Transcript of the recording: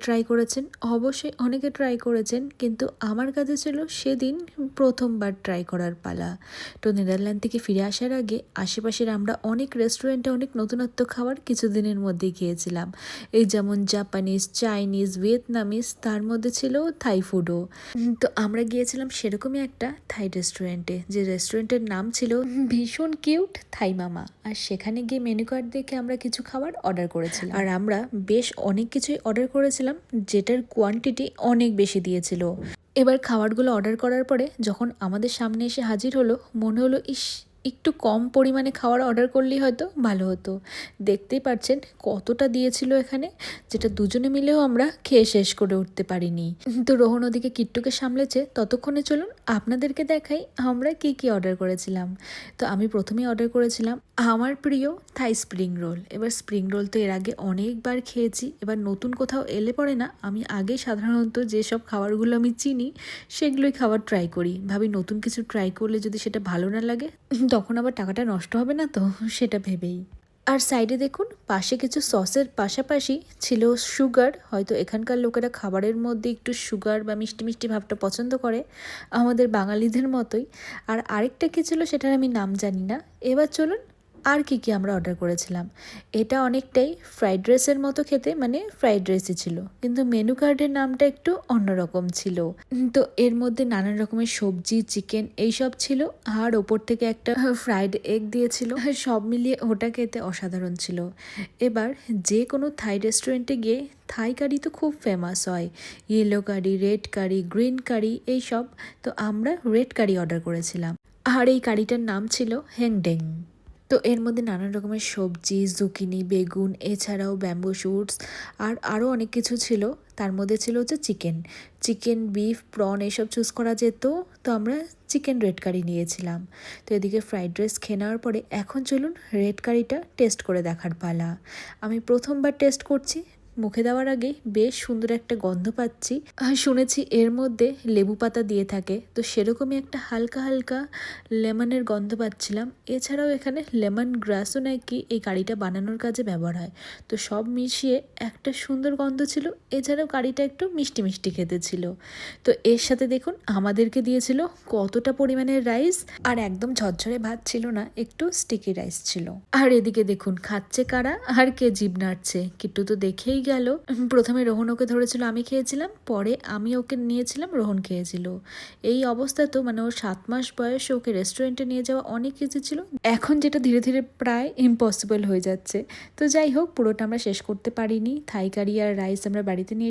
Try করেছেন? অবশ্যই অনেকে ট্রাই করেছেন, কিন্তু আমার কাছে ছিল সেদিন প্রথমবার ট্রাই করার পালা। তো নেদারল্যান্ড থেকে ফিরে আসার আগে আশেপাশের আমরা অনেক রেস্টুরেন্টে অনেক নতুনত্ব খাবার কিছুদিনের মধ্যেই খেয়েছিলাম। এই যেমন জাপানিজ, চাইনিজ, ভিয়েতনামিজ, তার মধ্যে ছিল থাই ফুডও। তো আমরা গিয়েছিলাম সেরকমই একটা থাই রেস্টুরেন্টে, যে রেস্টুরেন্টের নাম ছিল ভীষণ কিউট থাই মামা। আর সেখানে গিয়ে মেনু কার্ড দেখে আমরা কিছু খাবার অর্ডার করেছিলাম, আর আমরা বেশ অনেক কিছুই অর্ডার করেছিলাম, যেটার কোয়ান্টিটি অনেক বেশি দিয়েছিল। এবার খাবারগুলো অর্ডার করার পরে যখন আমাদের সামনে এসে হাজির হলো, মনে হলো ইস, একটু কম পরিমাণে খাবার অর্ডার করলেই হয়তো ভালো হতো। দেখতেই পাচ্ছেন কতটা দিয়েছিল এখানে, যেটা দুজনে মিলেও আমরা খেয়ে শেষ করে উঠতে পারিনি। তো রোহন ওদিকে কিট্টুকে সামলেছে, ততক্ষণে চলুন আপনাদেরকে দেখাই আমরা কি কি অর্ডার করেছিলাম। তো আমি প্রথমেই অর্ডার করেছিলাম আমার প্রিয় থাই স্প্রিং রোল। এবার স্প্রিং রোল তো এর আগে অনেকবার খেয়েছি, এবার নতুন কোথাও এলে পরে না আমি আগে সাধারণত যেসব খাবারগুলো আমি চিনি সেগুলোই খাবার ট্রাই করি। ভাবি নতুন কিছু ট্রাই করলে যদি সেটা ভালো না লাগে তখন আবার টাকাটা নষ্ট হবে না তো, সেটা ভেবেই। আর সাইডে দেখুন পাশে কিছু সসের পাশাপাশি ছিল সুগার। হয়তো এখানকার লোকেরা খাবারের মধ্যে একটু সুগার বা মিষ্টি মিষ্টি ভাবটা পছন্দ করে, আমাদের বাঙালিদের মতোই। আর আরেকটা কী ছিল সেটার আমি নাম জানি না। এবার চলুন আর কি কি আমরা অর্ডার করেছিলাম। এটা অনেকটাই ফ্রাইড রাইসের মতো খেতে, মানে ফ্রাইড রাইসই ছিল, কিন্তু মেনু কার্ডের নামটা একটু অন্যরকম ছিল। তো এর মধ্যে নানান রকমের সবজি, চিকেন এইসব ছিল, আর ওপর থেকে একটা ফ্রাইড এগ দিয়েছিল। সব মিলিয়ে ওটা খেতে অসাধারণ ছিল। এবার যে কোনো থাই রেস্টুরেন্টে গিয়ে থাই কারি তো খুব ফেমাস হয়, ইয়েলো কারি, রেড কারি, গ্রিন কারি এইসব। তো আমরা রেড কারি অর্ডার করেছিলাম, আর এই কারিটার নাম ছিল হেংডেং। তো এর মধ্যে নানান রকমের সবজি, জুকিনি, বেগুন, এছাড়াও ব্যাম্বু শুটস আর আরও অনেক কিছু ছিল। তার মধ্যে ছিল হচ্ছে চিকেন, বিফ, প্রন এসব চুজ করা যেত। তো আমরা চিকেন রেড কারি নিয়েছিলাম। তো এদিকে ফ্রাইড রাইস খেয়ে নেওয়ার পরে এখন চলুন রেড কারিটা টেস্ট করে দেখার পালা। আমি প্রথমবার টেস্ট করছি, মুখে দেওয়ার আগেই বেশ সুন্দর একটা গন্ধ পাচ্ছি। শুনেছি এর মধ্যে লেবু পাতা দিয়ে থাকে, তো সেরকমই একটা হালকা হালকা লেমনের গন্ধ পাচ্ছিলাম। এছাড়াও এখানে লেমন গ্রাসও নাকি এই কারিটা বানানোর কাজে ব্যবহার হয়। তো সব মিশিয়ে একটা সুন্দর গন্ধ ছিল। এছাড়াও কারিটা একটু মিষ্টি মিষ্টি খেতে ছিল। তো এর সাথে দেখুন আমাদেরকে দিয়েছিল কতটা পরিমাণের রাইস, আর একদম ঝরঝরে ভাত ছিল না, একটু স্টিকি রাইস ছিল। আর এদিকে দেখুন খাচ্ছে কারা আর কে জিভ নাড়ছে, কিট্টু তো দেখেই গেল। প্রথমে রোহন ওকে ধরেছিল, আমি খেয়েছিলাম, পরে আমি ওকে নিয়েছিলাম, রোহন খেয়েছিল। এই অবস্থা তো মানে ওর 7 মাস বয়সে ওকে রেস্টুরেন্টে নিয়ে যাওয়া অনেক কিছু ছিল, এখন যেটা ধীরে ধীরে প্রায় ইম্পসিবল হয়ে যাচ্ছে। তো যাই হোক, পুরোটা আমরা শেষ করতে পারিনি। থাই কারি আর রাইস আমরা বাড়িতে নিয়ে